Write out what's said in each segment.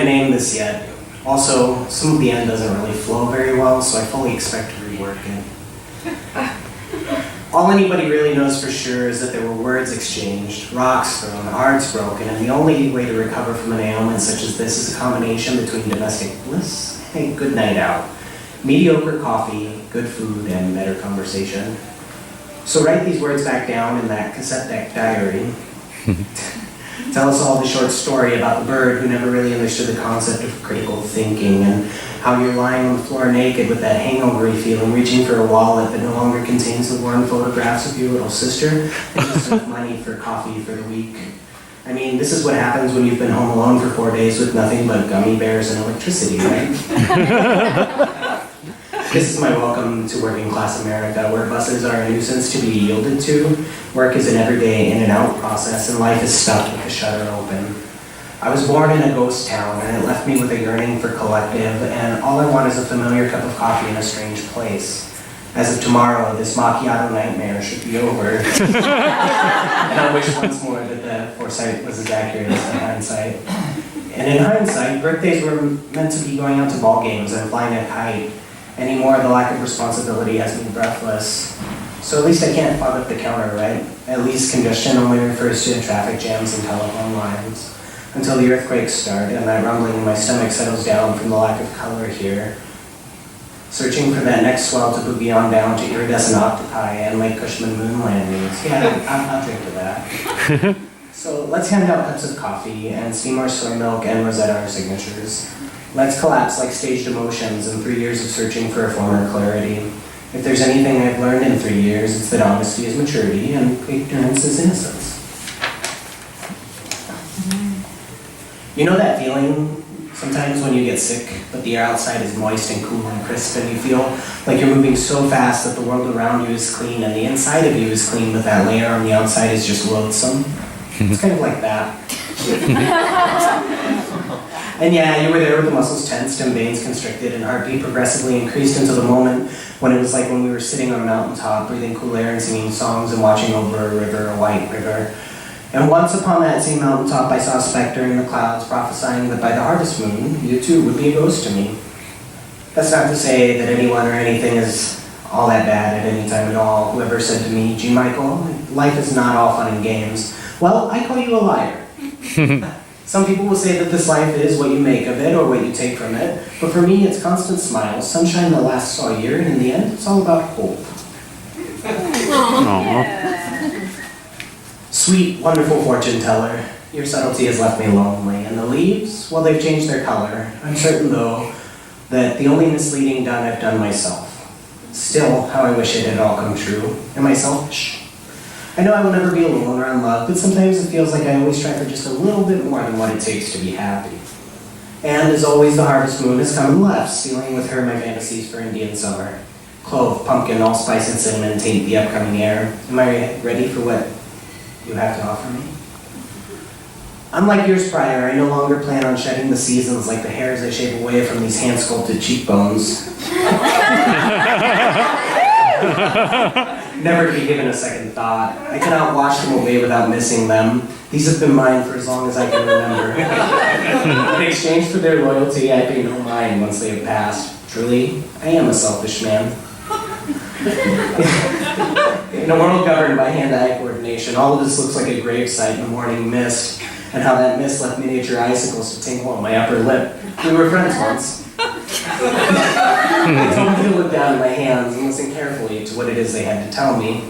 can't name this yet. Also, some of the end doesn't really flow very well, so I fully expect to rework it. All anybody really knows for sure is that there were words exchanged, rocks thrown, hearts broken, and the only way to recover from an ailment such as this is a combination between domestic bliss and a good night out. Mediocre coffee, good food, and better conversation. So write these words back down in that cassette deck diary. Tell us all the short story about the bird who never really understood the concept of critical thinking, and how you're lying on the floor naked with that hangover-y feeling, reaching for a wallet that no longer contains the worn photographs of your little sister, and just enough money for coffee for the week. I mean, this is what happens when you've been home alone for 4 days with nothing but gummy bears and electricity, right? This is my welcome to working class America, where buses are a nuisance to be yielded to, work is an everyday in and out process, and life is stuck with the shutter open. I was born in a ghost town, and it left me with a yearning for collective, and all I want is a familiar cup of coffee in a strange place. As of tomorrow, this macchiato nightmare should be over. And I wish once more that the foresight was as accurate as the hindsight. And in hindsight, birthdays were meant to be going out to ball games and flying a kite. Anymore, the lack of responsibility has me breathless. So at least I can't fog up the counter, right? At least congestion only refers to traffic jams and telephone lines. Until the earthquakes start and that rumbling in my stomach settles down from the lack of color here. Searching for that next swell to boogie on down to iridescent octopi and Lake Cushman moon landings. Yeah, I'll drink to that. So let's hand out cups of coffee and steam our soy milk and Rosetta our signatures. Let's collapse like staged emotions in 3 years of searching for a former clarity. If there's anything I've learned in 3 years, it's that honesty is maturity and ignorance is innocence. You know that feeling sometimes when you get sick, but the air outside is moist and cool and crisp, and you feel like you're moving so fast that the world around you is clean and the inside of you is clean, but that layer on the outside is just loathsome? It's kind of like that. And yeah, you were there with the muscles tensed and veins constricted and heartbeat progressively increased until the moment when it was like when we were sitting on a mountaintop, breathing cool air and singing songs and watching over a river, a white river. And once upon that same mountaintop, I saw a specter in the clouds prophesying that by the harvest moon, you too would be a ghost to me. That's not to say that anyone or anything is all that bad at any time at all. Whoever said to me, "Gee, Michael, life is not all fun and games," well, I call you a liar. Some people will say that this life is what you make of it or what you take from it, but for me it's constant smiles, sunshine that lasts all year, and in the end it's all about hope. Sweet, wonderful fortune teller, your subtlety has left me lonely, and the leaves, well, they've changed their color. I'm certain, though, that the only misleading done I've done myself. Still, how I wish it had all come true. Am I selfish? I know I will never be alone or unloved, but sometimes it feels like I always try for just a little bit more than what it takes to be happy. And as always, the harvest moon has come and left, stealing with her my fantasies for Indian summer. Clove, pumpkin, allspice, and cinnamon taint the upcoming air. Am I ready for what you have to offer me? Unlike years prior, I no longer plan on shedding the seasons like the hairs I shave away from these hand-sculpted cheekbones. Never to be given a second thought. I cannot wash them away without missing them. These have been mine for as long as I can remember. In exchange for their loyalty, I pay no mind once they have passed. Truly, I am a selfish man. In a world governed by hand-eye coordination, all of this looks like a gravesite in the morning mist, and how that mist left miniature icicles to tingle on my upper lip. We were friends once. They told me to look down at my hands and listen carefully to what it is they had to tell me.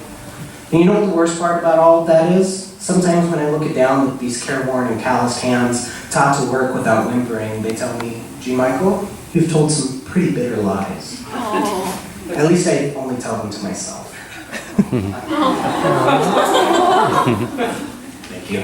And you know what the worst part about all of that is? Sometimes when I look down at these careworn and calloused hands, taught to work without whimpering, they tell me, "Gee, Michael, you've told some pretty bitter lies." Aww. At least I only tell them to myself. Thank you.